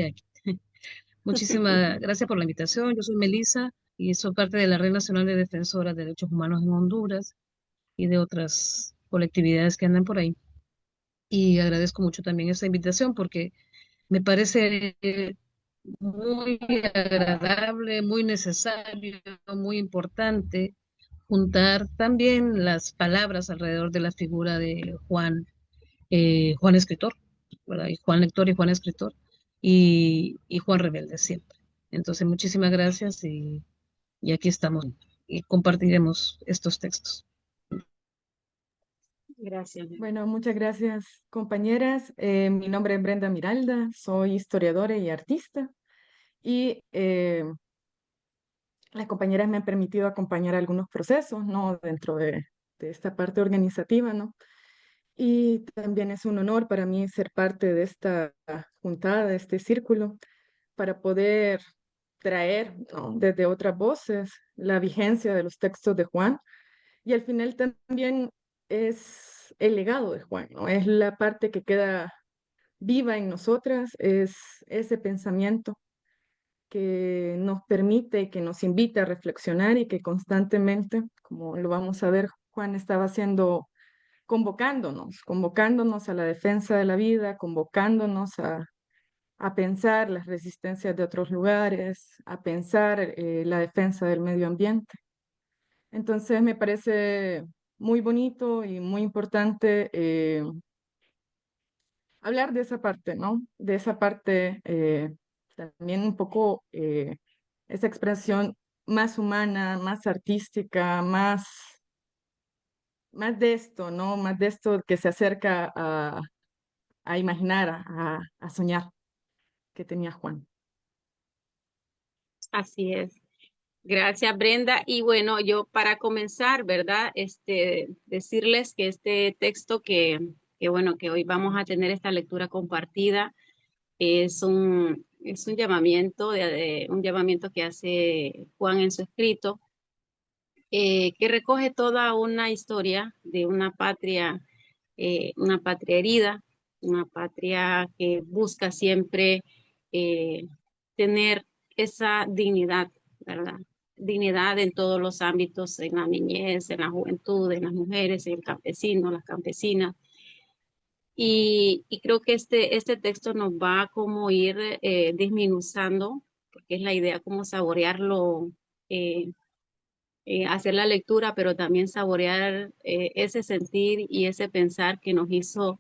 aquí. Muchísimas gracias por la invitación. Yo soy Melissa y soy parte de la Red Nacional de Defensoras de Derechos Humanos en Honduras y de otras colectividades que andan por ahí. Y agradezco mucho también esta invitación porque me parece muy agradable, muy necesario, muy importante juntar también las palabras alrededor de la figura de Juan, Juan escritor, ¿verdad? Y Juan lector y Juan escritor y Juan rebelde siempre. Entonces, muchísimas gracias y aquí estamos y compartiremos estos textos. Gracias. Bueno, muchas gracias, compañeras. Mi nombre es Brenda Miralda, soy historiadora y artista y las compañeras me han permitido acompañar algunos procesos, ¿no? Dentro de esta parte organizativa, ¿no? Y también es un honor para mí ser parte de esta juntada, de este círculo, para poder traer, ¿no? Desde otras voces la vigencia de los textos de Juan. Y al final también es el legado de Juan, ¿no? Es la parte que queda viva en nosotras, es ese pensamiento que nos permite, que nos invita a reflexionar y que constantemente, como lo vamos a ver, Juan estaba haciendo, convocándonos a la defensa de la vida, convocándonos a pensar las resistencias de otros lugares, a pensar la defensa del medio ambiente. Entonces me parece muy bonito y muy importante hablar de esa parte, ¿no? De esa parte también un poco esa expresión más humana, más artística, más de esto, ¿no? Más de esto que se acerca a imaginar, a soñar que tenía Juan. Así es. Gracias, Brenda. Y bueno, yo para comenzar, ¿verdad? Decirles que este texto que bueno, que hoy vamos a tener esta lectura compartida es un llamamiento, un llamamiento que hace Juan en su escrito, que recoge toda una historia de una patria herida, una patria que busca siempre eh, tener esa dignidad, ¿verdad? Dignidad en todos los ámbitos, en la niñez, en la juventud, en las mujeres, en el campesino, las campesinas. Y creo que este texto nos va a como ir disminuzando, porque es la idea como saborearlo, eh, hacer la lectura, pero también saborear ese sentir y ese pensar que nos hizo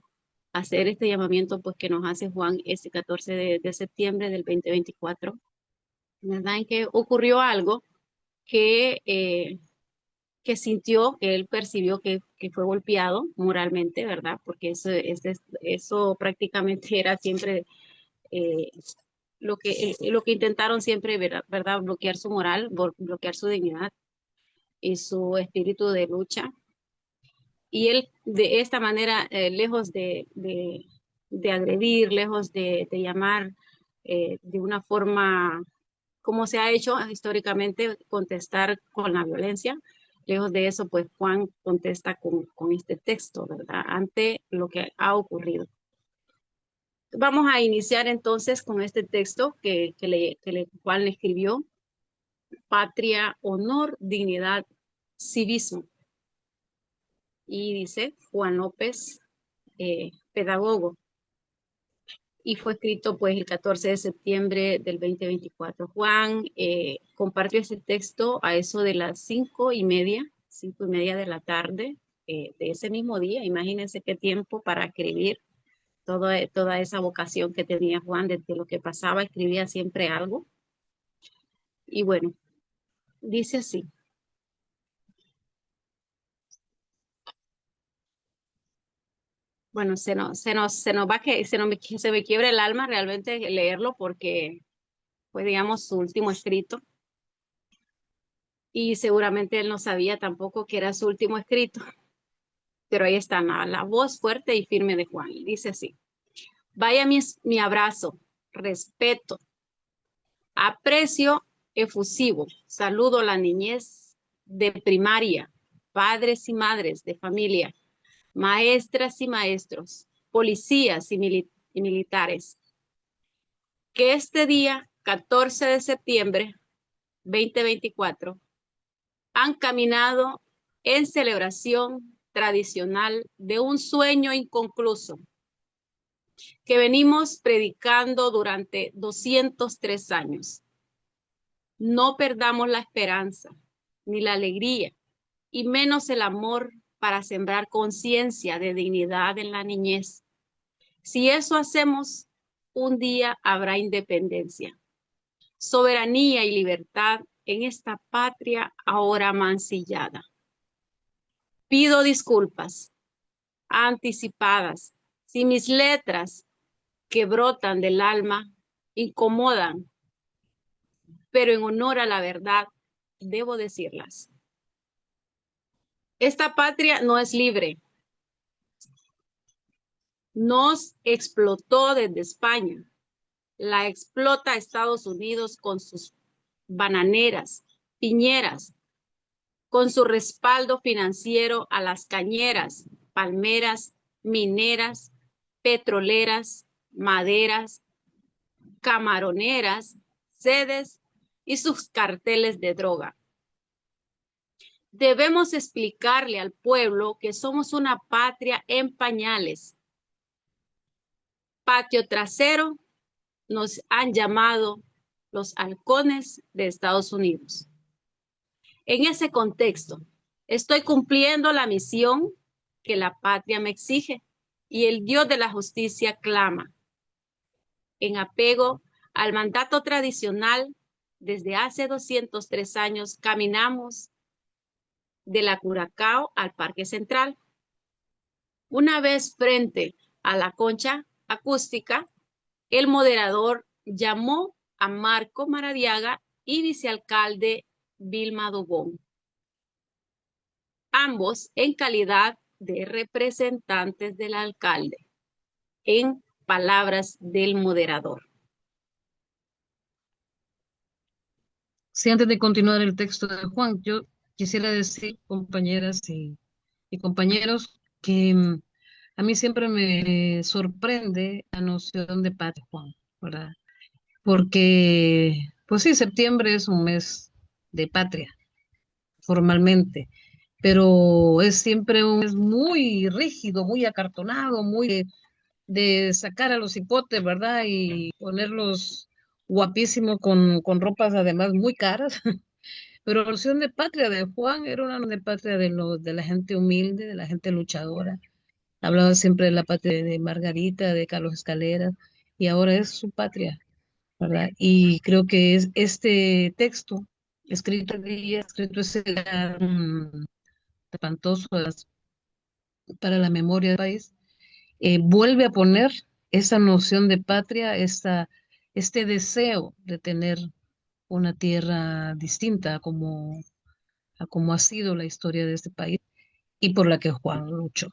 hacer este llamamiento, pues que nos hace Juan ese 14 de septiembre del 2024, ¿verdad? En que ocurrió algo que, que sintió, que él percibió que fue golpeado moralmente, ¿verdad? Porque eso prácticamente era siempre eh, lo que intentaron siempre, ¿verdad? Bloquear su moral, bloquear su dignidad y su espíritu de lucha. Y él de esta manera, lejos de agredir, lejos de llamar de una forma como se ha hecho históricamente, contestar con la violencia. Lejos de eso, pues Juan contesta con este texto, ¿verdad? Ante lo que ha ocurrido. Vamos a iniciar entonces con este texto Juan le escribió: Patria, honor, dignidad, civismo. Y dice Juan López, pedagogo, y fue escrito pues el 14 de septiembre del 2024. Juan compartió ese texto a eso de las 5:30 de la tarde de ese mismo día. Imagínense qué tiempo para escribir toda esa vocación que tenía Juan, desde lo que pasaba, escribía siempre algo. Y bueno, dice así. Bueno, se nos va que se me quiebra el alma realmente leerlo porque fue, digamos, su último escrito y seguramente él no sabía tampoco que era su último escrito, pero ahí está la voz fuerte y firme de Juan. Y dice así: vaya mi abrazo, respeto, aprecio efusivo, saludo a la niñez de primaria, padres y madres de familia, maestras y maestros, policías y militares, que este día, 14 de septiembre 2024, han caminado en celebración tradicional de un sueño inconcluso que venimos predicando durante 203 años. No perdamos la esperanza, ni la alegría, y menos el amor para sembrar conciencia de dignidad en la niñez. Si eso hacemos, un día habrá independencia, soberanía y libertad en esta patria ahora mancillada. Pido disculpas anticipadas si mis letras que brotan del alma incomodan, pero en honor a la verdad debo decirlas. Esta patria no es libre. Nos explotó desde España. La explota Estados Unidos con sus bananeras, piñeras, con su respaldo financiero a las cañeras, palmeras, mineras, petroleras, maderas, camaroneras, sedes y sus carteles de droga. Debemos explicarle al pueblo que somos una patria en pañales. Patio trasero nos han llamado los halcones de Estados Unidos. En ese contexto, estoy cumpliendo la misión que la patria me exige y el Dios de la justicia clama. En apego al mandato tradicional, desde hace 203 años caminamos de la Curacao al Parque Central. Una vez frente a la concha acústica, el moderador llamó a Marco Maradiaga y vicealcalde Vilma Dubón, ambos en calidad de representantes del alcalde, en palabras del moderador. Sí, antes de continuar el texto de Juan, yo quisiera decir, compañeras y compañeros, que a mí siempre me sorprende la noción de patria, Juan, ¿verdad? Porque, pues sí, septiembre es un mes de patria, formalmente, pero es siempre un mes muy rígido, muy acartonado, muy de sacar a los hipotes, ¿verdad? Y ponerlos guapísimos con ropas además muy caras. Pero la noción de patria de Juan era una noción de patria de la gente humilde, de la gente luchadora. Hablaba siempre de la patria de Margarita, de Carlos Escalera, y ahora es su patria, ¿verdad? Y creo que es este texto, escrito el día, escrito ese día, espantoso para la memoria del país, vuelve a poner esa noción de patria, este deseo de tener una tierra distinta a como ha sido la historia de este país y por la que Juan luchó.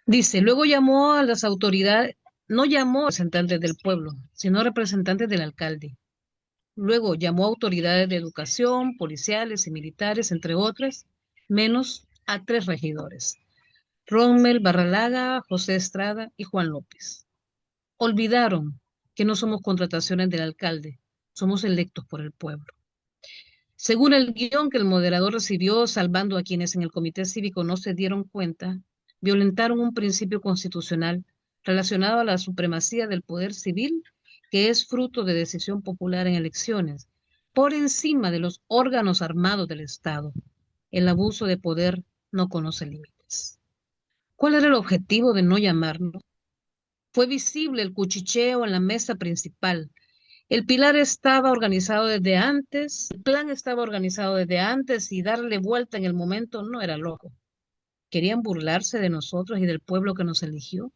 Dice, luego llamó a las autoridades, no llamó a representantes del pueblo, sino representantes del alcalde. Luego llamó a autoridades de educación, policiales y militares, entre otras, menos a 3 regidores, Rommel Barralaga, José Estrada y Juan López. Olvidaron que no somos contrataciones del alcalde, somos electos por el pueblo. Según el guión que el moderador recibió, salvando a quienes en el comité cívico no se dieron cuenta, violentaron un principio constitucional relacionado a la supremacía del poder civil, que es fruto de decisión popular en elecciones, por encima de los órganos armados del Estado. El abuso de poder no conoce límites. ¿Cuál era el objetivo de no llamarnos? Fue visible el cuchicheo en la mesa principal. El pilar estaba organizado desde antes, el plan estaba organizado desde antes y darle vuelta en el momento no era loco. Querían burlarse de nosotros y del pueblo que nos eligió,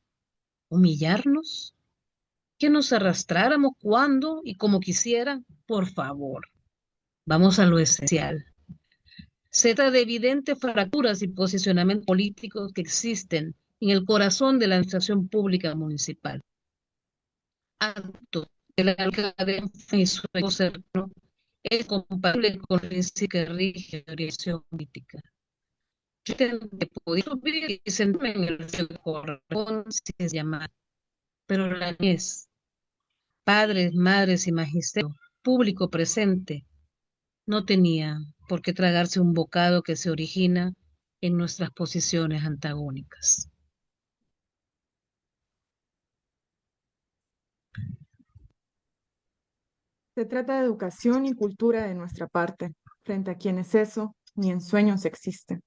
humillarnos, que nos arrastráramos cuando y como quisieran. Por favor, vamos a lo esencial. Se trata de evidentes fracturas y posicionamientos políticos que existen en el corazón de la administración pública municipal. Acto del alcalde y su cercano es compatible con el principio que rige la dirección política. Yo tengo que poder subir y sentarme en el corazón si es llamar, pero la niñez padres, madres y magisterio, público presente, no tenía por qué tragarse un bocado que se origina en nuestras posiciones antagónicas. Se trata de educación y cultura de nuestra parte, frente a quienes eso ni en sueños existe.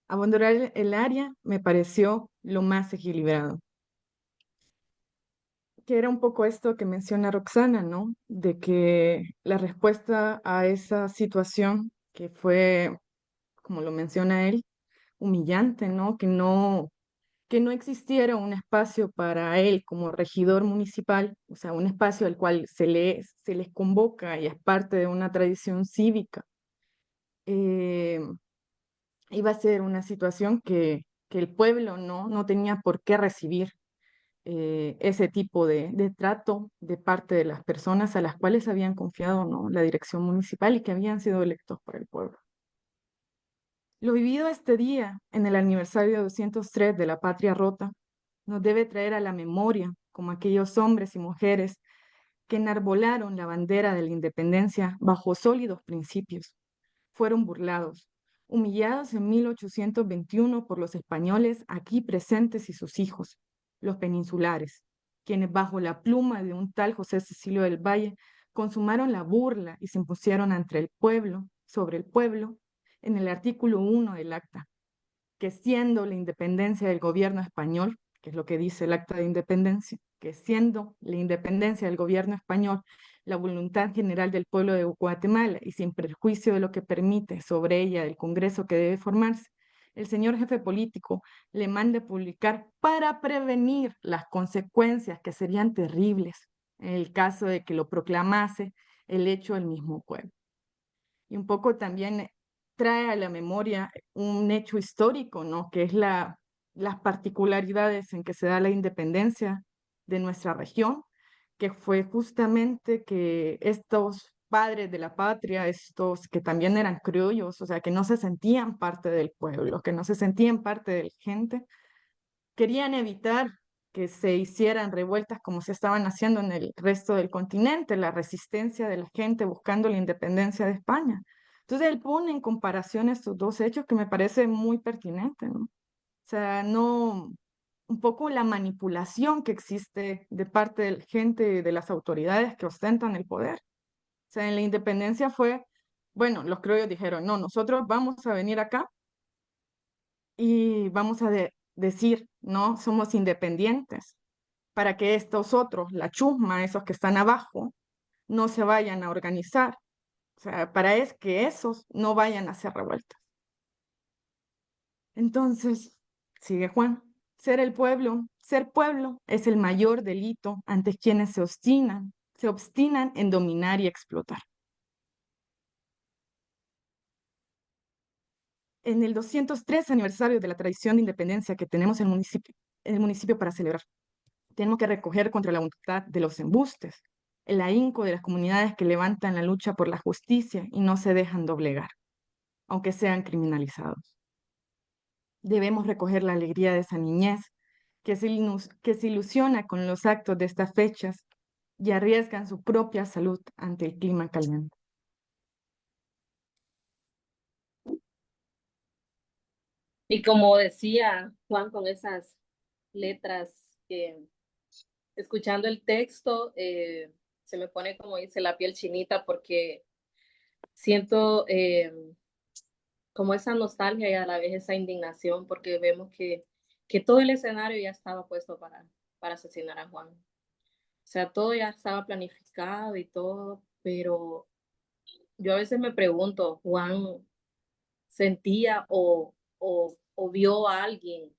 Abandonar el área me pareció lo más equilibrado, que era un poco esto que menciona Roxana, ¿no? De que la respuesta a esa situación que fue, como lo menciona él, humillante, ¿no? Que no existiera un espacio para él como regidor municipal, o sea, un espacio al cual se les convoca y es parte de una tradición cívica, eh, iba a ser una situación que el pueblo no tenía por qué recibir ese tipo de trato de parte de las personas a las cuales habían confiado, ¿no? La dirección municipal y que habían sido electos por el pueblo. Lo vivido este día, en el aniversario 203 de la Patria Rota, nos debe traer a la memoria como aquellos hombres y mujeres que enarbolaron la bandera de la independencia bajo sólidos principios. Fueron burlados, humillados en 1821 por los españoles aquí presentes y sus hijos, los peninsulares, quienes bajo la pluma de un tal José Cecilio del Valle consumaron la burla y se impusieron ante el pueblo, sobre el pueblo, en el artículo 1 del acta, que siendo la independencia del gobierno español, que es lo que dice el acta de independencia, que siendo la independencia del gobierno español la voluntad general del pueblo de Guatemala y sin perjuicio de lo que permite sobre ella el Congreso que debe formarse, el señor jefe político le mande publicar para prevenir las consecuencias que serían terribles en el caso de que lo proclamase el hecho del mismo pueblo. Y un poco también trae a la memoria un hecho histórico, ¿no? Que es las particularidades en que se da la independencia de nuestra región, que fue justamente que estos padres de la patria, estos que también eran criollos, o sea, que no se sentían parte del pueblo, que no se sentían parte de la gente, querían evitar que se hicieran revueltas como se estaban haciendo en el resto del continente, la resistencia de la gente buscando la independencia de España. Entonces él pone en comparación estos dos hechos que me parece muy pertinente, ¿no? O sea, no, un poco la manipulación que existe de parte de la gente y de las autoridades que ostentan el poder. O sea, en la independencia fue, bueno, los criollos dijeron, no, nosotros vamos a venir acá y vamos a decir, no, somos independientes, para que estos otros, la chusma, esos que están abajo, no se vayan a organizar. O sea, para es que esos no vayan a hacer revueltas. Entonces, sigue Juan, ser pueblo es el mayor delito ante quienes se obstinan en dominar y explotar. En el 203 aniversario de la tradición de independencia que tenemos en el municipio para celebrar, tenemos que recoger contra la voluntad de los embustes, el ahínco de las comunidades que levantan la lucha por la justicia y no se dejan doblegar, aunque sean criminalizados. Debemos recoger la alegría de esa niñez que se ilusiona con los actos de estas fechas y arriesgan su propia salud ante el clima caliente. Y como decía Juan con esas letras, escuchando el texto, se me pone, como dice, la piel chinita porque siento como esa nostalgia y a la vez esa indignación porque vemos que todo el escenario ya estaba puesto para asesinar a Juan. O sea, todo ya estaba planificado y todo, pero yo a veces me pregunto, ¿Juan sentía o vio a alguien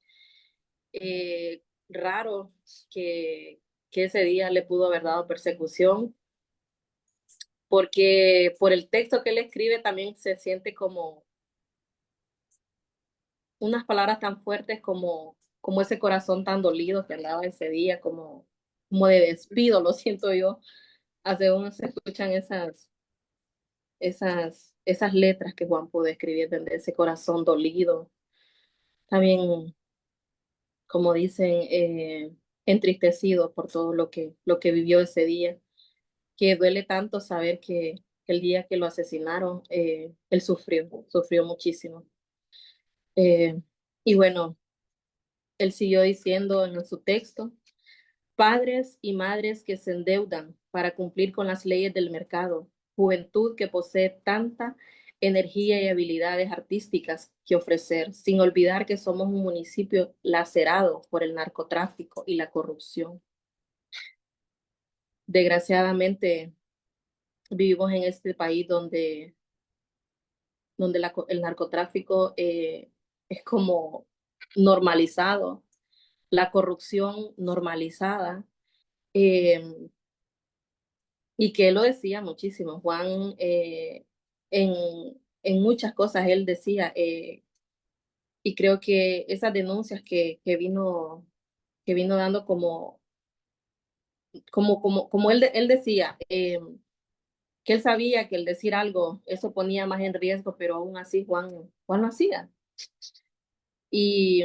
raro que ese día le pudo haber dado persecución? Porque por el texto que él escribe también se siente como unas palabras tan fuertes como ese corazón tan dolido que andaba ese día, como de despido, lo siento yo. Hace uno se escuchan esas letras que Juan pudo escribir desde ese corazón dolido. También, como dicen, entristecido por todo lo que vivió ese día. que duele tanto saber que el día que lo asesinaron, él sufrió muchísimo. Eh, y bueno, él siguió diciendo en su texto, padres y madres que se endeudan para cumplir con las leyes del mercado, juventud que posee tanta energía y habilidades artísticas que ofrecer, sin olvidar que somos un municipio lacerado por el narcotráfico y la corrupción. Desgraciadamente, vivimos en este país donde el narcotráfico es como normalizado, la corrupción normalizada, eh, y que él lo decía muchísimo. Juan, en, en muchas cosas él decía, y creo que esas denuncias que vino dando como él decía, que él sabía que el decir algo, eso ponía más en riesgo, pero aún así Juan lo hacía. Y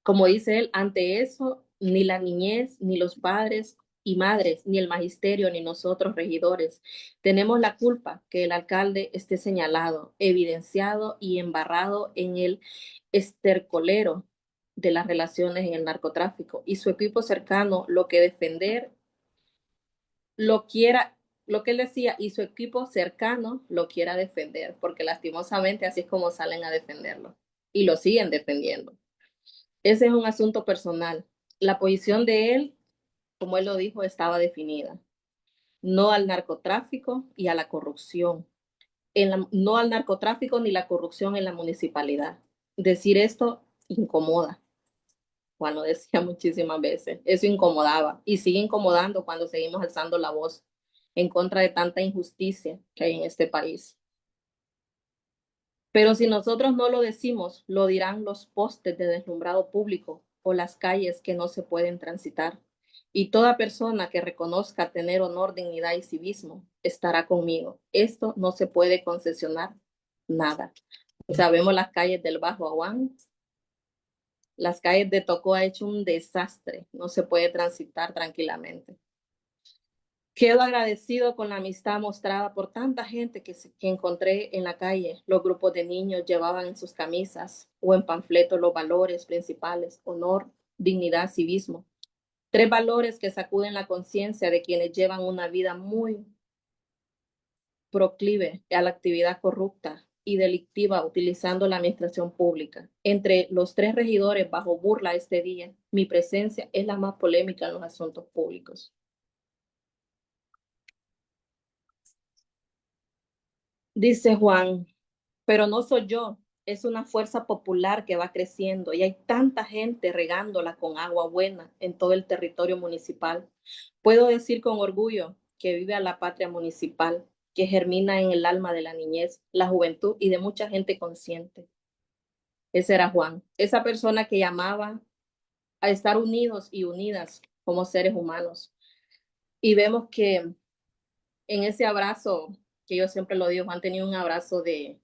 como dice él, ante eso, ni la niñez, ni los padres y madres, ni el magisterio, ni nosotros, regidores, tenemos la culpa que el alcalde esté señalado, evidenciado y embarrado en el estercolero de las relaciones en el narcotráfico y su equipo cercano lo que defender lo quiera, lo que él decía, y su equipo cercano lo quiera defender, porque lastimosamente así es como salen a defenderlo y lo siguen defendiendo. Ese es un asunto personal. La posición de él, como él lo dijo, estaba definida. No al narcotráfico y a la corrupción. No al narcotráfico ni la corrupción en la municipalidad. Decir esto incomoda. Juan lo decía muchísimas veces. Eso incomodaba y sigue incomodando cuando seguimos alzando la voz en contra de tanta injusticia que hay en este país. Pero si nosotros no lo decimos, lo dirán los postes de deslumbrado público o las calles que no se pueden transitar. Y toda persona que reconozca tener honor, dignidad y civismo estará conmigo. Esto no se puede concesionar nada. Sabemos las calles del Bajo Aguán, las calles de Tocó ha hecho un desastre, no se puede transitar tranquilamente. Quedo agradecido con la amistad mostrada por tanta gente que encontré en la calle. Los grupos de niños llevaban en sus camisas o en panfletos los valores principales: honor, dignidad, civismo. 3 valores que sacuden la conciencia de quienes llevan una vida muy proclive a la actividad corrupta y delictiva utilizando la administración pública. Entre los 3 regidores bajo burla este día, mi presencia es la más polémica en los asuntos públicos. Dice Juan, pero no soy yo, es una fuerza popular que va creciendo y hay tanta gente regándola con agua buena en todo el territorio municipal. Puedo decir con orgullo que vive a la patria municipal, que germina en el alma de la niñez, la juventud y de mucha gente consciente. Ese era Juan, esa persona que llamaba a estar unidos y unidas como seres humanos. Y vemos que en ese abrazo, que yo siempre lo digo, Juan tenía un abrazo que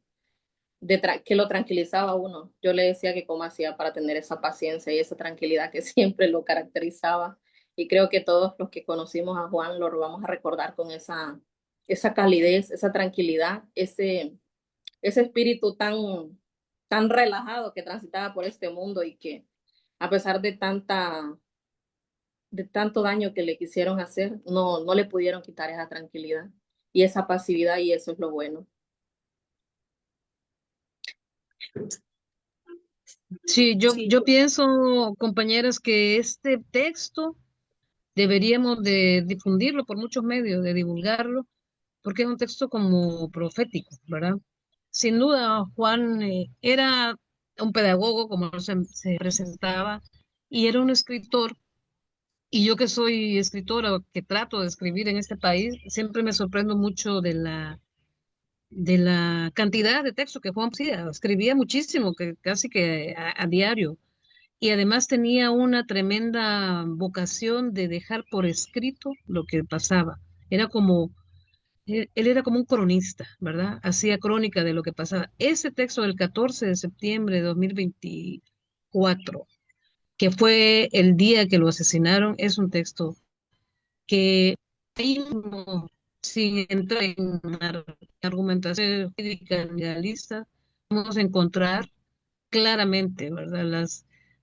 lo tranquilizaba a uno. Yo le decía que cómo hacía para tener esa paciencia y esa tranquilidad que siempre lo caracterizaba. Y creo que todos los que conocimos a Juan lo vamos a recordar con esa calidez, esa tranquilidad, ese espíritu tan relajado que transitaba por este mundo y que a pesar de tanto daño que le quisieron hacer, no le pudieron quitar esa tranquilidad y esa pasividad, y eso es lo bueno. Sí, yo pienso, compañeras, que este texto deberíamos de difundirlo por muchos medios, de divulgarlo, porque es un texto como profético, ¿verdad? Sin duda, Juan era un pedagogo, como se presentaba, y era un escritor. Y yo que soy escritora, que trato de escribir en este país, siempre me sorprendo mucho de la cantidad de texto que Juan hacía. Escribía muchísimo, que casi que a diario. Y además tenía una tremenda vocación de dejar por escrito lo que pasaba. Era como, él era como un cronista, ¿verdad? Hacía crónica de lo que pasaba. Ese texto del 14 de septiembre de 2024, que fue el día que lo asesinaron, es un texto que ahí mismo, sin entrar en argumentación jurídica legalista, vamos a encontrar claramente, ¿verdad?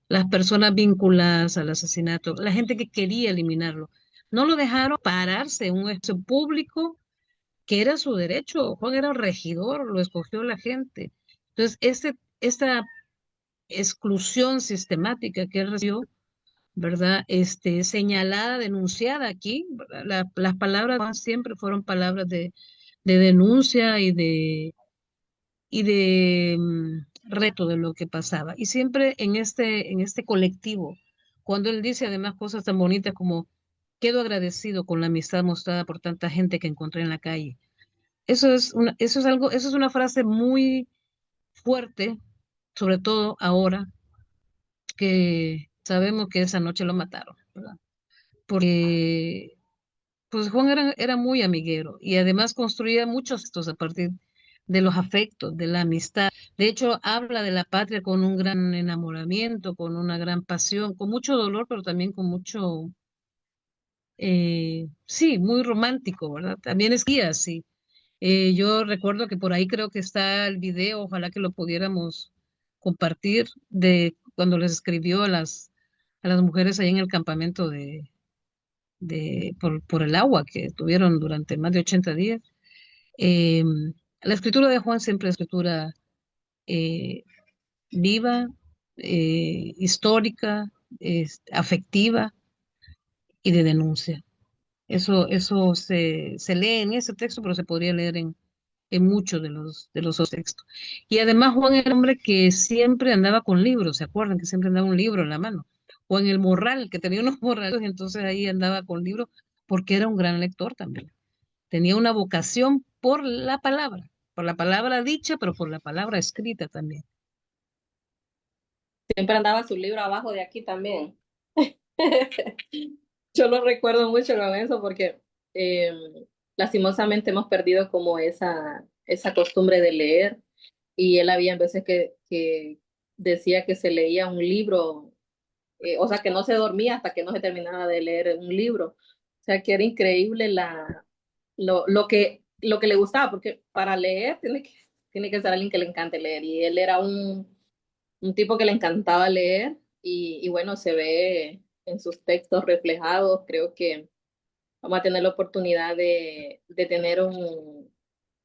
Las personas vinculadas al asesinato, la gente que quería eliminarlo. No lo dejaron pararse en un espacio público que era su derecho. Juan era regidor, lo escogió la gente. Entonces, esta exclusión sistemática que él recibió, ¿verdad? Señalada, denunciada aquí, ¿verdad? Las palabras de Juan siempre fueron palabras de denuncia y de reto de lo que pasaba. Y siempre en este colectivo, cuando él dice además cosas tan bonitas como quedo agradecido con la amistad mostrada por tanta gente que encontré en la calle. Eso es una frase muy fuerte, sobre todo ahora que sabemos que esa noche lo mataron, ¿verdad? Porque pues Juan era muy amiguero y además construía muchos gestos a partir de los afectos, de la amistad. De hecho, habla de la patria con un gran enamoramiento, con una gran pasión, con mucho dolor, pero también con mucho, sí, muy romántico, ¿verdad? También es guía, sí. Yo recuerdo que por ahí creo que está el video, ojalá que lo pudiéramos compartir, de cuando les escribió a las mujeres ahí en el campamento por el agua que tuvieron durante más de 80 días. Eh, la escritura de Juan siempre es escritura eh, viva, histórica, afectiva y de denuncia. Eso se lee en ese texto, pero se podría leer en muchos de los otros textos. Y además Juan era un hombre que siempre andaba con libros, ¿se acuerdan? Que siempre andaba un libro en la mano. O en el morral, que tenía unos morrales, entonces ahí andaba con libros, porque era un gran lector también. Tenía una vocación por la palabra dicha, pero por la palabra escrita también. Siempre andaba su libro abajo de aquí también. Yo lo recuerdo mucho con eso porque eh, lastimosamente hemos perdido como esa costumbre de leer y él había veces que decía que se leía un libro, o sea, que no se dormía hasta que no se terminaba de leer un libro. O sea, que era increíble lo que le gustaba, porque para leer tiene que ser alguien que le encante leer y él era un tipo que le encantaba leer y bueno, se ve en sus textos reflejados. Creo que vamos a tener la oportunidad de tener un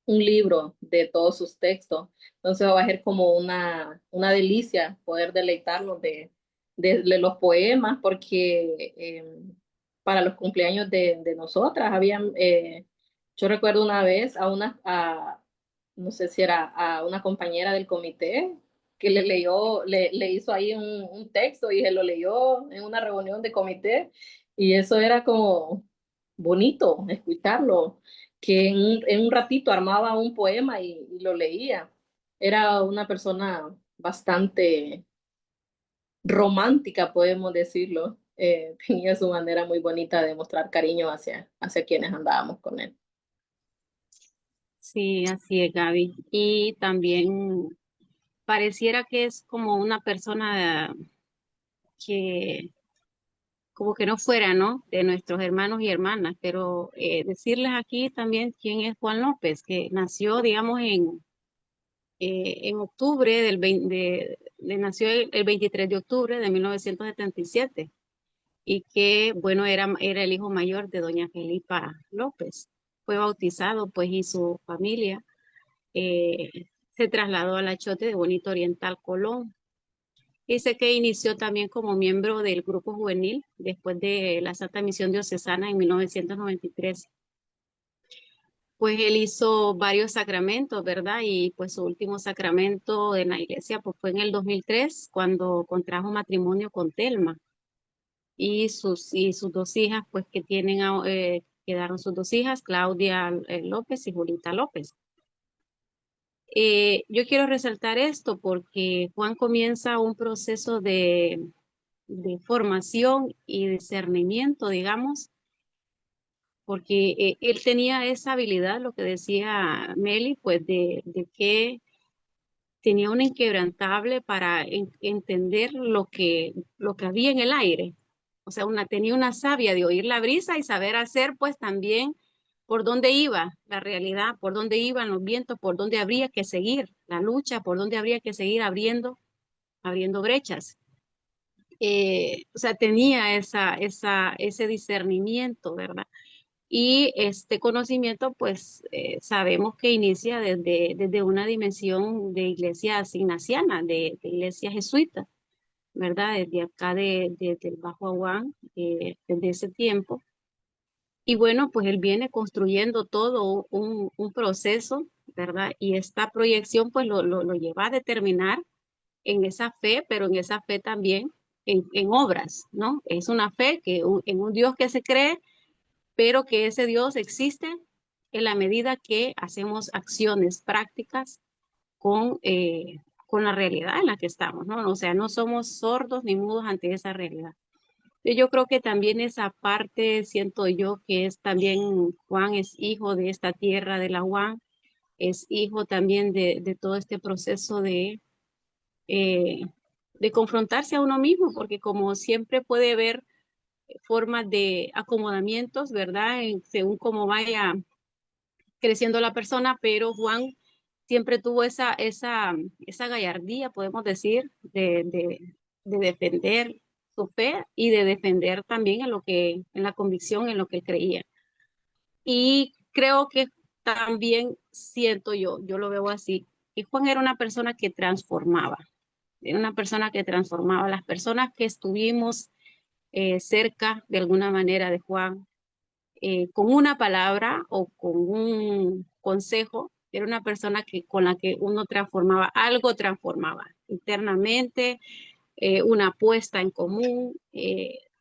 libro de todos sus textos. Entonces va a ser como una delicia poder deleitarnos de los poemas, porque para los cumpleaños de nosotras habían, yo recuerdo una vez no sé si era a una compañera del comité que le hizo ahí un texto y se lo leyó en una reunión de comité y eso era como bonito escucharlo, que en un ratito armaba un poema y lo leía. Era una persona bastante romántica, podemos decirlo. Tenía su manera muy bonita de mostrar cariño hacia quienes andábamos con él. Sí, así es, Gaby. Y también pareciera que es como una persona que como que no fuera, ¿no? De nuestros hermanos y hermanas, pero decirles aquí también quién es Juan López, que nació, digamos, en octubre nació el 23 de octubre de 1977 y que, bueno, era el hijo mayor de doña Felipa López. Fue bautizado, pues, y su familia se trasladó a la Chote de Bonito Oriental, Colón. Dice que inició también como miembro del grupo juvenil después de la Santa Misión Diocesana en 1993. Pues él hizo varios sacramentos, ¿verdad? Y pues su último sacramento en la iglesia pues fue en el 2003 cuando contrajo matrimonio con Telma y sus dos hijas pues que quedaron sus dos hijas, Claudia López y Julita López. Yo quiero resaltar esto porque Juan comienza un proceso de formación y discernimiento, digamos, porque él tenía esa habilidad, lo que decía Meli, pues de que tenía una inquebrantable para entender lo que había en el aire. O o sea, tenía una savia de oír la brisa y saber hacer pues también por dónde iba la realidad, por dónde iban los vientos, por dónde habría que seguir la lucha, por dónde habría que seguir abriendo brechas. O sea, tenía ese discernimiento, ¿verdad? Y este conocimiento, pues sabemos que inicia desde una dimensión de iglesia ignaciana, de iglesia jesuita, ¿verdad? Desde acá, del Bajo Aguán, desde ese tiempo. Y bueno, pues él viene construyendo todo un proceso, ¿verdad? Y esta proyección, pues lo lleva a determinar en esa fe, pero en esa fe también en obras, ¿no? Es una fe en un Dios que se cree, pero que ese Dios existe en la medida que hacemos acciones prácticas con la realidad en la que estamos, ¿no? O sea, no somos sordos ni mudos ante esa realidad. Yo creo que también esa parte, siento yo, que es también Juan es hijo de esta tierra de la Juan, es hijo también de todo este proceso eh, de confrontarse a uno mismo, porque como siempre puede haber formas de acomodamientos, ¿verdad? Según cómo vaya creciendo la persona, pero Juan siempre tuvo esa gallardía, podemos decir, de defender su fe y de defender también en la convicción en lo que él creía. Y creo que también siento yo lo veo así, que Juan era una persona que transformaba, era una persona que transformaba. Las personas que estuvimos cerca de alguna manera de Juan, con una palabra o con un consejo, era una persona con la que uno transformaba, algo transformaba internamente, una apuesta en común,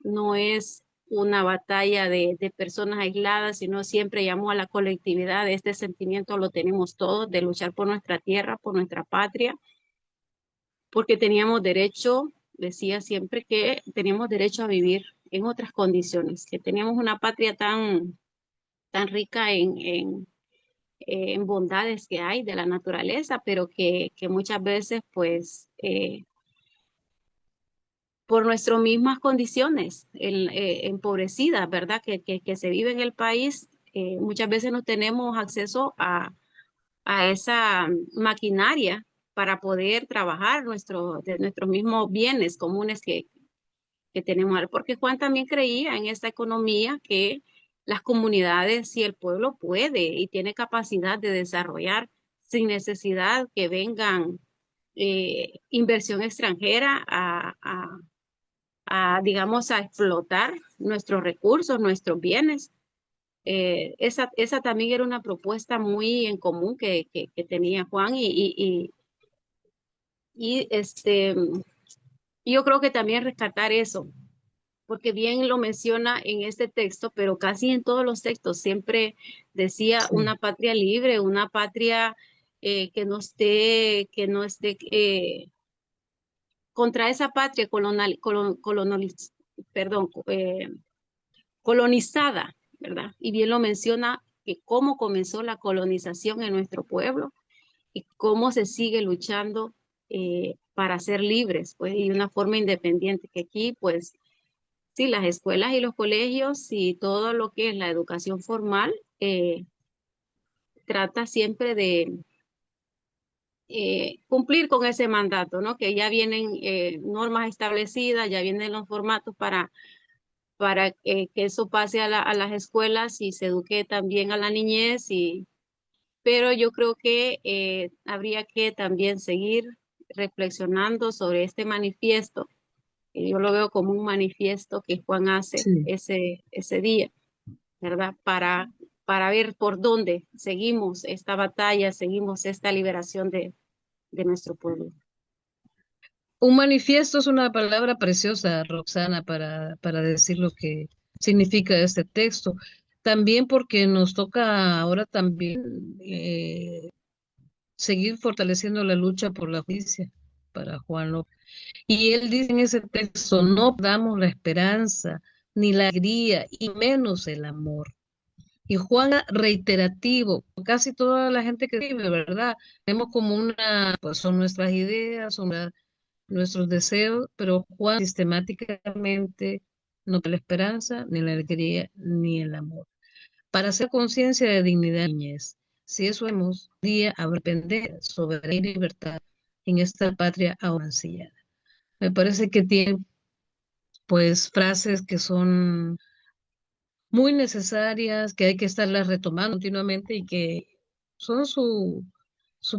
no es una batalla de personas aisladas, sino siempre llamó a la colectividad. Este sentimiento lo tenemos todos de luchar por nuestra tierra, por nuestra patria, porque teníamos derecho, decía siempre que teníamos derecho a vivir en otras condiciones, que teníamos una patria tan rica en bondades que hay de la naturaleza, pero que muchas veces, pues, por nuestras mismas condiciones empobrecidas, ¿verdad? Que se vive en el país, muchas veces no tenemos acceso a esa maquinaria para poder trabajar de nuestros mismos bienes comunes que tenemos. Porque Juan también creía en esta economía que las comunidades y el pueblo puede y tiene capacidad de desarrollar sin necesidad que vengan inversión extranjera digamos, a explotar nuestros recursos, nuestros bienes. Esa también era una propuesta muy en común que tenía Juan y yo creo que también rescatar eso, porque bien lo menciona en este texto, pero casi en todos los textos siempre decía Sí. una patria libre, una patria que no esté contra esa patria perdón, colonizada, ¿verdad? Y bien lo menciona que cómo comenzó la colonización en nuestro pueblo y cómo se sigue luchando para ser libres, pues, y de una forma independiente, que aquí, pues, sí, las escuelas y los colegios y todo lo que es la educación formal trata siempre de cumplir con ese mandato, ¿no? Que ya vienen normas establecidas, ya vienen los formatos para que eso pase a las escuelas y se eduque también a la niñez, pero yo creo que habría que también seguir reflexionando sobre este manifiesto. Yo lo veo como un manifiesto que Juan hace Sí. ese día, ¿verdad? Para ver por dónde seguimos esta batalla, seguimos esta liberación de nuestro pueblo. Un manifiesto es una palabra preciosa, Roxana, para decir lo que significa este texto. También porque nos toca ahora también seguir fortaleciendo la lucha por la justicia para Juan López. Y él dice en ese texto, no damos la esperanza, ni la alegría, y menos el amor. Y Juan reiterativo, casi toda la gente que escribe, ¿verdad? Tenemos como pues son nuestras ideas, son nuestros deseos, pero Juan sistemáticamente no la esperanza, ni la alegría, ni el amor. Para hacer conciencia de dignidad y niñez, si eso hemos día a aprender soberanía y libertad en esta patria aún mancillada. Me parece que tiene pues frases que son muy necesarias, que hay que estarlas retomando continuamente y que son su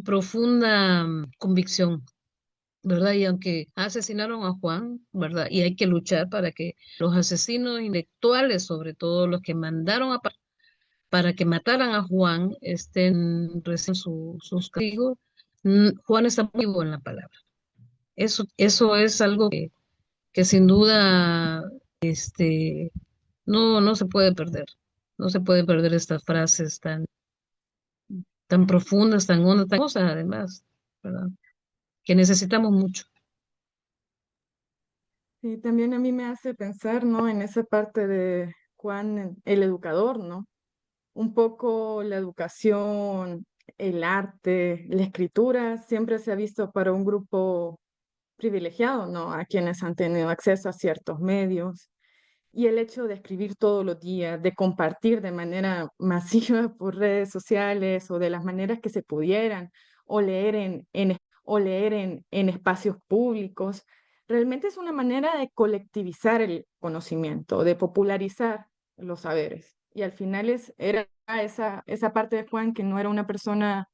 profunda convicción, ¿verdad? Y aunque asesinaron a Juan, ¿verdad? Y hay que luchar para que los asesinos intelectuales, sobre todo los que mandaron para que mataran a Juan, recién sus castigos. Juan está muy vivo en la palabra. Eso es algo que sin duda no se puede perder. No se puede perder estas frases tan profundas, tan hondas, tan cosas además, ¿verdad? Que necesitamos mucho. Y también a mí me hace pensar, ¿no? En esa parte de Juan, el educador, ¿no? Un poco la educación, el arte, la escritura, siempre se ha visto para un grupo privilegiado, ¿no? A quienes han tenido acceso a ciertos medios. Y el hecho de escribir todos los días, de compartir de manera masiva por redes sociales o de las maneras que se pudieran, o leer en espacios públicos, realmente es una manera de colectivizar el conocimiento, de popularizar los saberes. Y al final era esa parte de Juan que no era una persona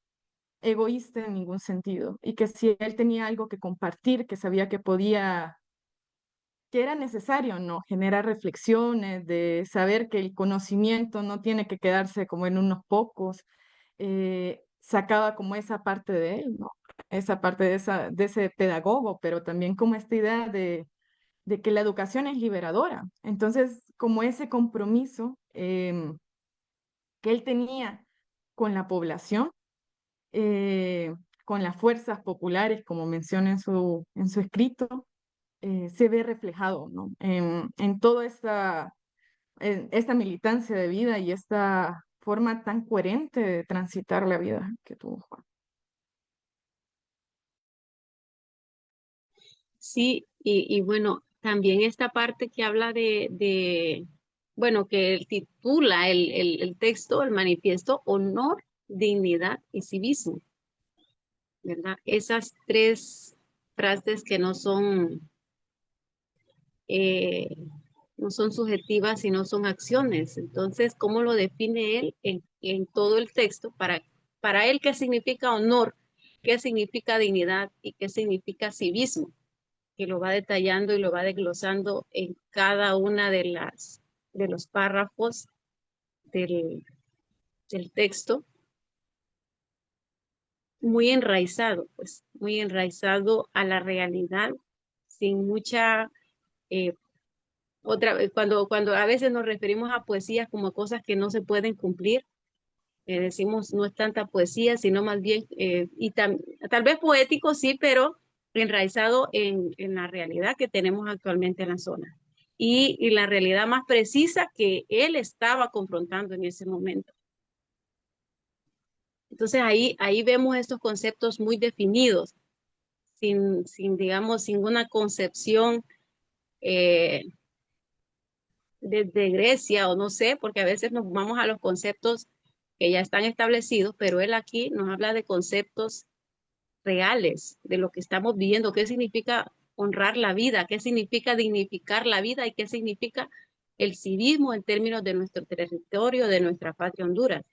egoísta en ningún sentido y que si él tenía algo que compartir, que sabía que era necesario, ¿no? Generar reflexiones, de saber que el conocimiento no tiene que quedarse como en unos pocos, sacaba como esa parte de él, ¿no? Esa parte de ese pedagogo, pero también como esta idea de que la educación es liberadora. Entonces, como ese compromiso que él tenía con la población, eh, con las fuerzas populares, como menciona en su escrito, se ve reflejado, ¿no? En toda esta militancia de vida y esta forma tan coherente de transitar la vida que tuvo Juan. Sí, y bueno, también esta parte que habla bueno, que él titula el texto, el manifiesto, honor, dignidad y civismo, ¿verdad? Esas tres frases que eh, no son subjetivas, sino son acciones. Entonces, ¿cómo lo define él en todo el texto? Para él, ¿qué significa honor? ¿Qué significa dignidad? ¿Y qué significa civismo? Que lo va detallando y lo va desglosando en cada una de los párrafos del, del texto, muy enraizado, pues, muy enraizado a la realidad, sin mucha cuando a veces nos referimos a poesía como cosas que no se pueden cumplir, decimos no es tanta poesía, sino más bien, tal vez poético sí, pero enraizado en la realidad que tenemos actualmente en la zona. Y la realidad más precisa que él estaba confrontando en ese momento. Entonces ahí vemos estos conceptos muy definidos, digamos, sin una concepción desde Grecia o no sé, porque a veces nos vamos a los conceptos que ya están establecidos, pero él aquí nos habla de conceptos reales, de lo que estamos viviendo, qué significa honrar la vida, qué significa dignificar la vida y qué significa el civismo en términos de nuestro territorio, de nuestra patria Honduras.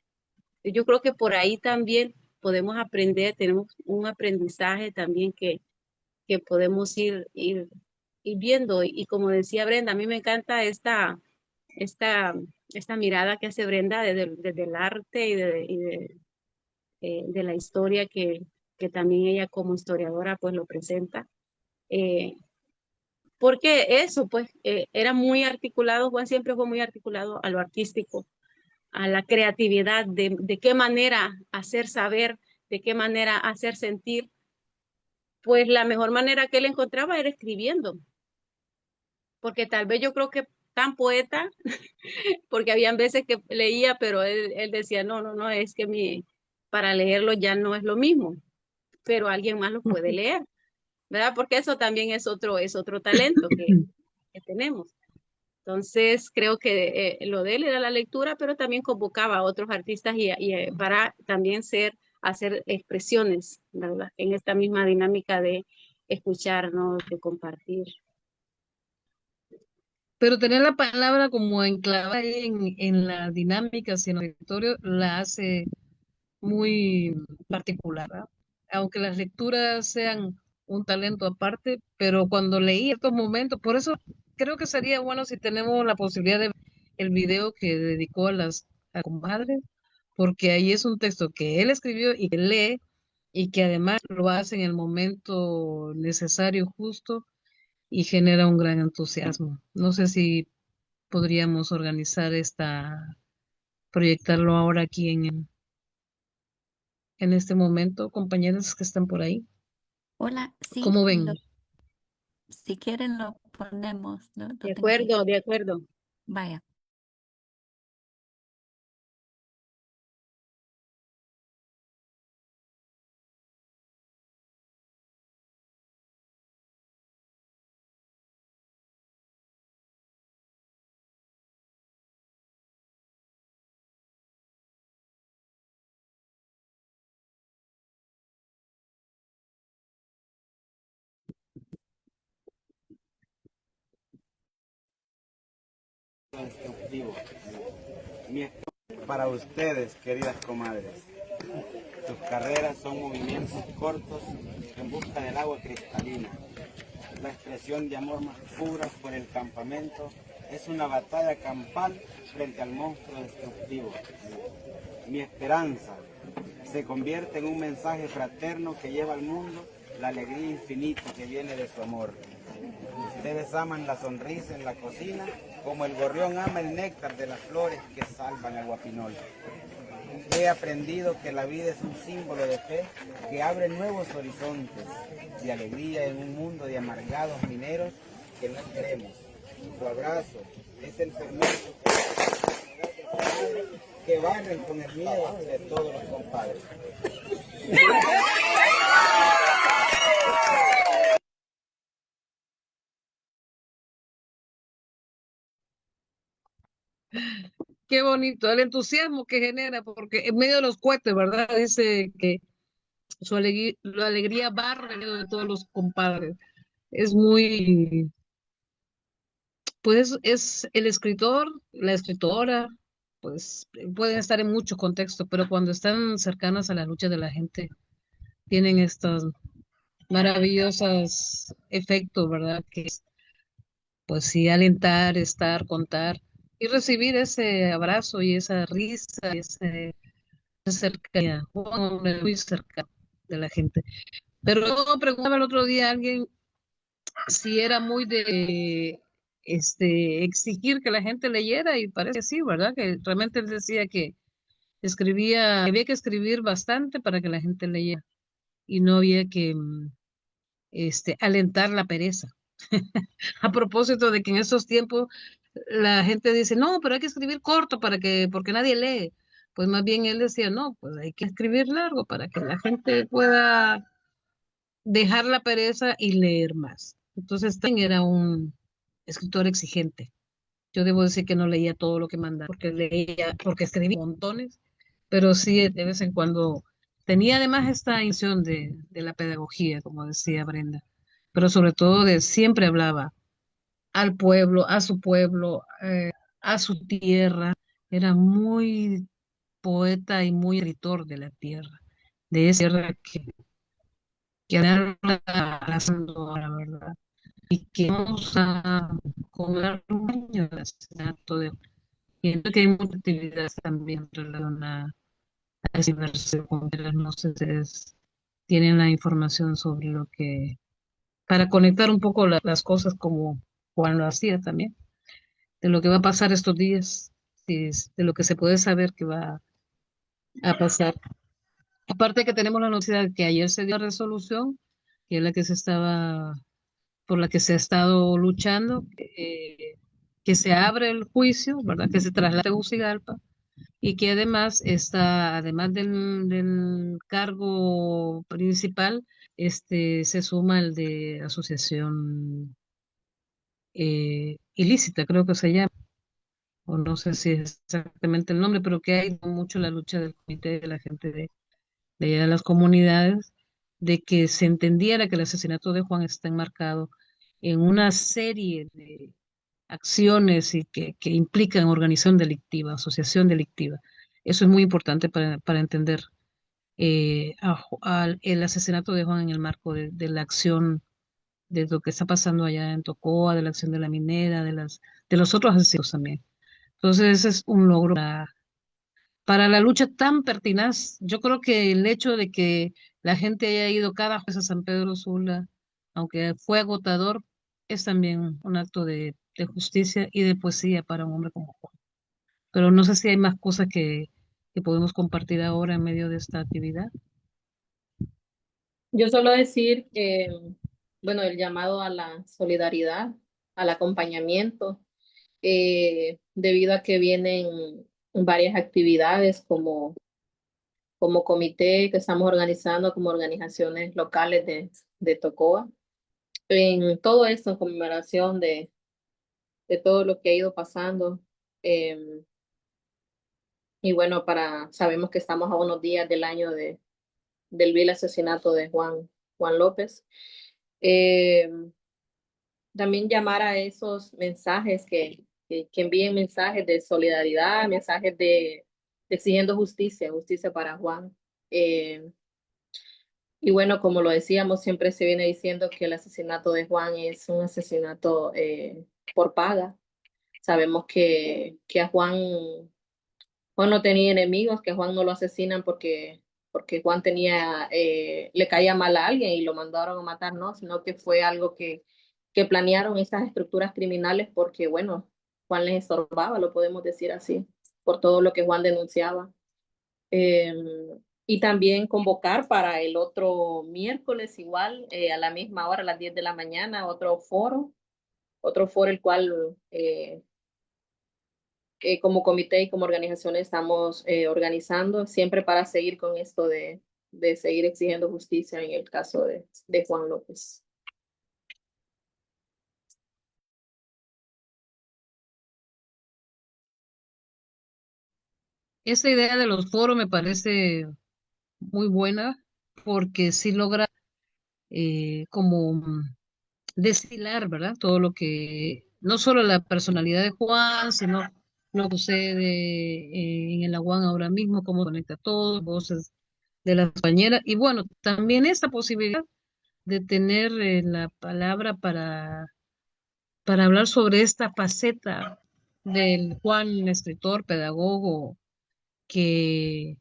Yo creo que por ahí también podemos aprender, tenemos un aprendizaje también que podemos ir viendo. Y como decía Brenda, a mí me encanta esta, esta mirada que hace Brenda desde el arte de la historia que también ella como historiadora pues lo presenta. Eh, porque eso pues era muy articulado, Juan siempre fue muy articulado a lo artístico, a la creatividad, de qué manera hacer saber, de qué manera hacer sentir, pues la mejor manera que él encontraba era escribiendo, porque tal vez yo creo que tan poeta, porque habían veces que leía, pero él decía, no, es que para leerlo ya no es lo mismo, pero alguien más lo puede leer, ¿verdad? Porque eso también es otro talento que tenemos. Entonces, creo que lo de él era la lectura, pero también convocaba a otros artistas para también hacer expresiones, ¿verdad? En esta misma dinámica de escucharnos, de compartir. Pero tener la palabra como enclavada ahí en la dinámica, en el territorio, la hace muy particular, ¿verdad? Aunque las lecturas sean un talento aparte, pero cuando leí estos momentos, por eso creo que sería bueno si tenemos la posibilidad de ver el video que dedicó a comadre, porque ahí es un texto que él escribió y que lee y que además lo hace en el momento necesario, justo, y genera un gran entusiasmo. No sé si podríamos organizar proyectarlo ahora aquí en este momento, compañeros que están por ahí. Hola, sí, ¿Cómo ven? si quieren lo ponemos, no, De tengo que, acuerdo, de acuerdo. vaya. Instructivo. Para ustedes, queridas comadres, sus carreras son movimientos cortos en busca del agua cristalina. La expresión de amor más pura por el campamento es una batalla campal frente al monstruo destructivo. Mi esperanza se convierte en un mensaje fraterno que lleva al mundo la alegría infinita que viene de su amor. Ustedes aman la sonrisa en la cocina como el gorrión ama el néctar de las flores que salvan al guapinol. He aprendido que la vida es un símbolo de fe que abre nuevos horizontes de alegría en un mundo de amargados mineros que no queremos. Su abrazo es el fermento que barren con el miedo de todos los compadres. Qué bonito, el entusiasmo que genera, porque en medio de los cohetes, ¿verdad? Dice que la alegría barre en medio de todos los compadres. Es muy, pues es el escritor, la escritora, pues pueden estar en muchos contextos, pero cuando están cercanas a la lucha de la gente, tienen estos maravillosos efectos, ¿verdad? Que es, pues sí, alentar, estar, contar y recibir ese abrazo y esa risa, ese cercanía, muy cerca de la gente. Pero yo preguntaba el otro día a alguien si era muy de exigir que la gente leyera y parece que sí, ¿verdad? Que realmente él decía que había que escribir bastante para que la gente leyera y no había que alentar la pereza. A propósito de que en esos tiempos la gente dice, no, pero hay que escribir corto porque nadie lee. Pues más bien él decía, no, pues hay que escribir largo para que la gente pueda dejar la pereza y leer más. Entonces también era un escritor exigente. Yo debo decir que no leía todo lo que mandaba, porque escribía montones, pero sí de vez en cuando tenía además esta intención de la pedagogía, como decía Brenda, pero sobre todo de siempre hablaba al pueblo, a su pueblo, a su tierra. Era muy poeta y muy escritor de la tierra, de esa tierra que arrasando ahora, ¿verdad? Y que vamos a cobrar un año de asesinato de... Siento que hay muchas actividades también relacionadas a ese verso, no sé si ustedes tienen la información sobre lo que, para conectar un poco las cosas como Juan lo hacía también, de lo que va a pasar estos días, de lo que se puede saber que va a pasar. Aparte que tenemos la noticia de que ayer se dio la resolución, que es la que por la que se ha estado luchando, que se abre el juicio, ¿verdad? Que se traslade a Tegucigalpa y que además está, además del cargo principal, se suma el de asociación ilícita, creo que se llama, o no sé si es exactamente el nombre, pero que hay mucho la lucha del comité de la gente de allá de las comunidades, de que se entendiera que el asesinato de Juan está enmarcado en una serie de acciones y que implican organización delictiva, asociación delictiva. Eso es muy importante para entender el asesinato de Juan en el marco de la acción, de lo que está pasando allá en Tocoa, de la acción de la minera, de los otros asesinos también. Entonces, ese es un logro para la lucha tan pertinaz. Yo creo que el hecho de que la gente haya ido cada jueves a San Pedro Sula, aunque fue agotador, es también un acto de justicia y de poesía para un hombre como Juan. Pero no sé si hay más cosas que podemos compartir ahora en medio de esta actividad. Yo solo decir que, bueno, el llamado a la solidaridad, al acompañamiento, debido a que vienen varias actividades como comité que estamos organizando, como organizaciones locales de Tocoa, en todo esto, en conmemoración de todo lo que ha ido pasando. eh, y bueno, sabemos que estamos a unos días del año del vil asesinato de Juan López. Eh, También llamar a esos mensajes que envíen mensajes de solidaridad, mensajes de exigiendo justicia, justicia para Juan. Y bueno, como lo decíamos, siempre se viene diciendo que el asesinato de Juan es un asesinato por paga. Sabemos que a Juan no tenía enemigos, que a Juan no lo asesinan porque Juan le caía mal a alguien y lo mandaron a matar, no, sino que fue algo que planearon estas estructuras criminales porque, bueno, Juan les estorbaba, lo podemos decir así, por todo lo que Juan denunciaba. Eh, y también convocar para el otro miércoles, igual, a la misma hora, a las 10 de la mañana, otro foro el cual como comité y como organización estamos organizando, siempre para seguir con esto de seguir exigiendo justicia en el caso de Juan López. Esta idea de los foros me parece muy buena porque sí logra como destilar, ¿verdad? Todo lo que, no solo la personalidad de Juan, sino lo que sucede en el Aguán ahora mismo, cómo conecta todo, voces de las compañeras. Y bueno, también esta posibilidad de tener la palabra para hablar sobre esta faceta del Juan, escritor, pedagogo, que,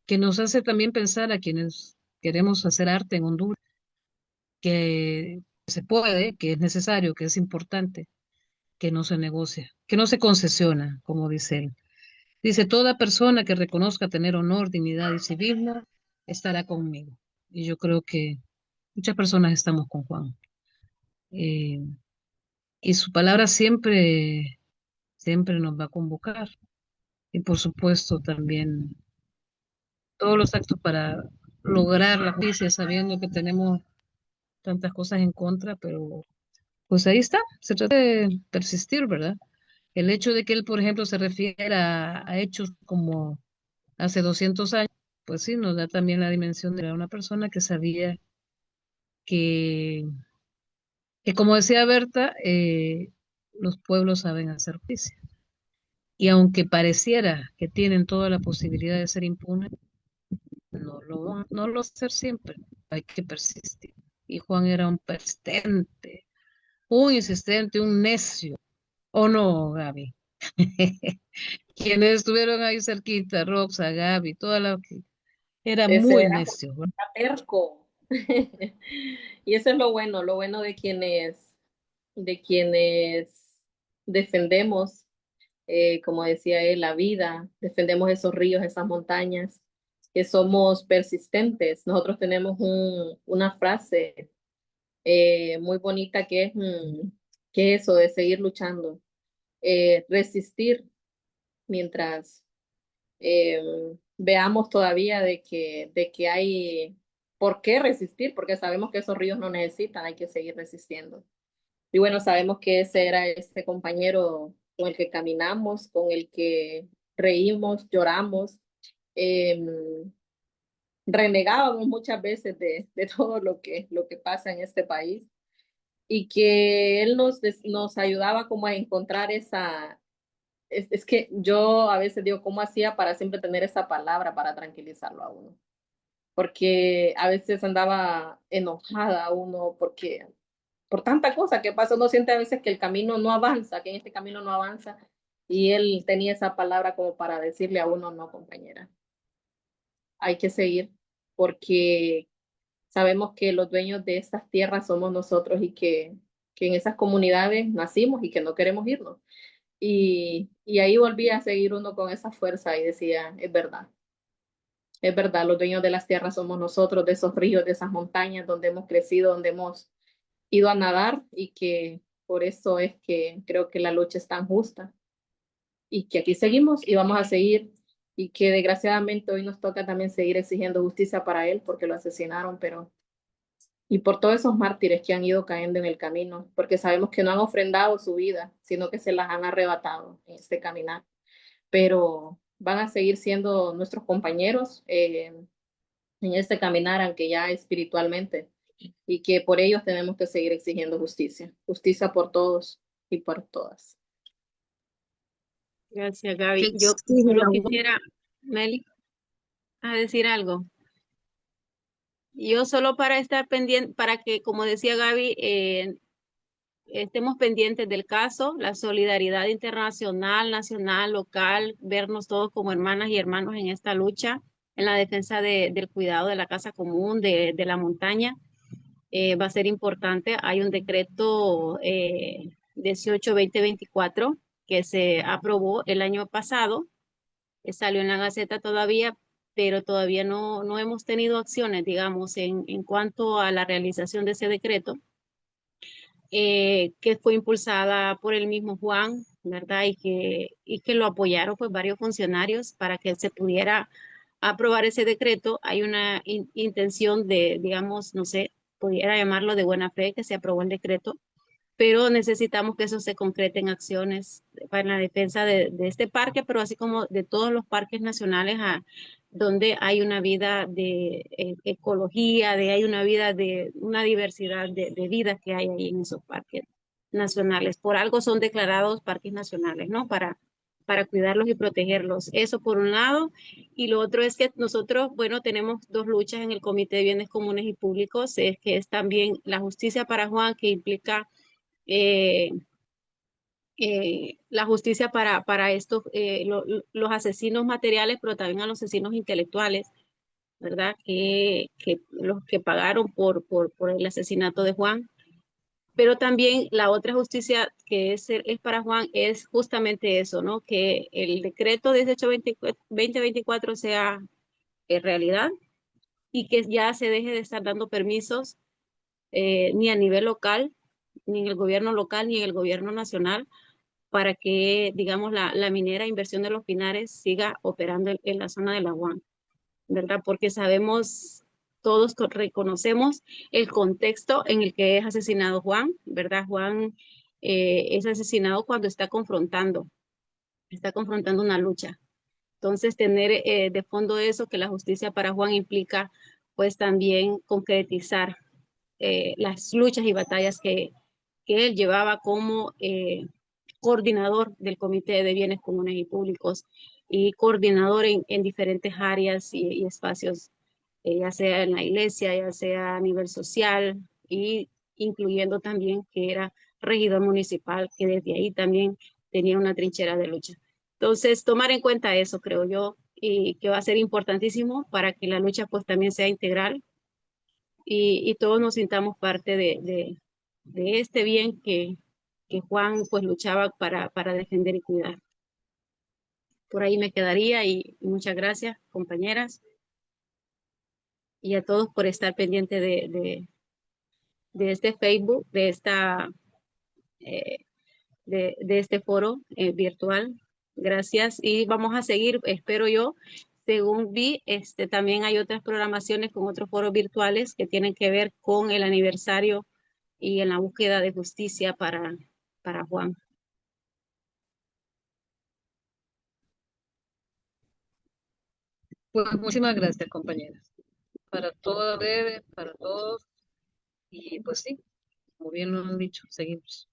que nos hace también pensar a quienes queremos hacer arte en Honduras, que se puede, que es necesario, que es importante, que no se negocia, que no se concesiona, como dice él. Dice, toda persona que reconozca tener honor, dignidad y civismo estará conmigo. Y yo creo que muchas personas estamos con Juan. Eh, y su palabra siempre, siempre nos va a convocar. Y por supuesto también todos los actos para lograr la justicia, sabiendo que tenemos tantas cosas en contra, pero pues ahí está, se trata de persistir, ¿verdad? El hecho de que él, por ejemplo, se refiera a hechos como hace 200 años, pues sí, nos da también la dimensión de una persona que sabía que, que como decía Berta, los pueblos saben hacer justicia. Y aunque pareciera que tienen toda la posibilidad de ser impunes, no lo ser siempre, hay que persistir. Y Juan era un persistente, un insistente, un necio. ¿O no, Gaby? Quienes estuvieron ahí cerquita, Roxa, Gaby, toda la que era Ese muy era necio, ¿verdad? terco. Y eso es lo bueno de quienes defendemos, como decía él, la vida, defendemos esos ríos, esas montañas, que somos persistentes. Nosotros tenemos una frase muy bonita que es eso de seguir luchando, resistir mientras eh, veamos todavía de que hay por qué resistir, porque sabemos que esos ríos no necesitan, hay que seguir resistiendo. Y bueno, sabemos que ese era este compañero con el que caminamos, con el que reímos, lloramos, em, renegábamos muchas veces de todo lo que pasa en este país y que él nos ayudaba como a encontrar esa, es que yo a veces digo, ¿cómo hacía para siempre tener esa palabra para tranquilizarlo a uno? Porque a veces andaba enojada uno porque por tanta cosa que pasa, uno siente a veces que el camino no avanza, que en este camino no avanza, y él tenía esa palabra como para decirle a uno, no, compañera, hay que seguir, porque sabemos que los dueños de estas tierras somos nosotros y que en esas comunidades nacimos y que no queremos irnos. Y ahí volví a seguir uno con esa fuerza y decía, es verdad, los dueños de las tierras somos nosotros, de esos ríos, de esas montañas donde hemos crecido, donde hemos ido a nadar y que por eso es que creo que la lucha es tan justa y que aquí seguimos y vamos a seguir y que desgraciadamente hoy nos toca también seguir exigiendo justicia para él porque lo asesinaron, pero y por todos esos mártires que han ido cayendo en el camino, porque sabemos que no han ofrendado su vida, sino que se las han arrebatado en este caminar, pero van a seguir siendo nuestros compañeros en este caminar, aunque ya espiritualmente, y que por ellos tenemos que seguir exigiendo justicia, justicia por todos y por todas. Gracias, ¿Qué Gaby. Yo exige solo la UAM? quisiera, Meli, a decir algo. Yo solo para estar pendiente, para que, como decía Gaby, estemos pendientes del caso, la solidaridad internacional, nacional, local, vernos todos como hermanas y hermanos en esta lucha, en la defensa del cuidado de la casa común, de la montaña, va a ser importante. Hay un decreto 18-2024 que se aprobó el año pasado, que salió en la Gaceta todavía, pero todavía no hemos tenido acciones, digamos, en cuanto a la realización de ese decreto que fue impulsada por el mismo Juan, ¿verdad? Y que lo apoyaron pues varios funcionarios para que se pudiera aprobar ese decreto. Hay una intención de, digamos, no sé, pudiera llamarlo de buena fe, que se aprobó el decreto, pero necesitamos que eso se concrete en acciones para la defensa de este parque, pero así como de todos los parques nacionales donde hay una vida de ecología, hay una vida de una diversidad de vidas que hay ahí en esos parques nacionales. Por algo son declarados parques nacionales, ¿no? Para cuidarlos y protegerlos. Eso por un lado. Y lo otro es que nosotros, bueno, tenemos dos luchas en el Comité de Bienes Comunes y Públicos, es que es también la justicia para Juan, que implica eh, la justicia para estos, los asesinos materiales, pero también a los asesinos intelectuales, ¿verdad? Que los que pagaron por el asesinato de Juan. Pero también la otra justicia que es para Juan es justamente eso, ¿no? Que el decreto 18-2024 sea realidad y que ya se deje de estar dando permisos ni a nivel local, ni en el gobierno local, ni en el gobierno nacional, para que, digamos, la minera Inversión de los Pinares siga operando en la zona de la UAM, ¿verdad? Porque sabemos, todos reconocemos el contexto en el que es asesinado Juan, ¿verdad? Juan es asesinado cuando está confrontando una lucha. Entonces, tener de fondo eso, que la justicia para Juan implica, pues también concretizar las luchas y batallas que él llevaba como coordinador del Comité de Bienes Comunes y Públicos y coordinador en diferentes áreas y espacios, ya sea en la iglesia, ya sea a nivel social y incluyendo también que era regidor municipal, que desde ahí también tenía una trinchera de lucha. Entonces, tomar en cuenta eso, creo yo, y que va a ser importantísimo para que la lucha pues también sea integral y todos nos sintamos parte de este bien que Juan pues luchaba para defender y cuidar. Por ahí me quedaría y muchas gracias, compañeras, y a todos por estar pendiente de este Facebook, eh, de este foro virtual. Gracias y vamos a seguir, espero yo. Según vi, también hay otras programaciones con otros foros virtuales que tienen que ver con el aniversario y en la búsqueda de justicia para Juan. Pues muchísimas gracias, compañeras. Para todas, para todos. Y pues sí, como bien lo han dicho, seguimos.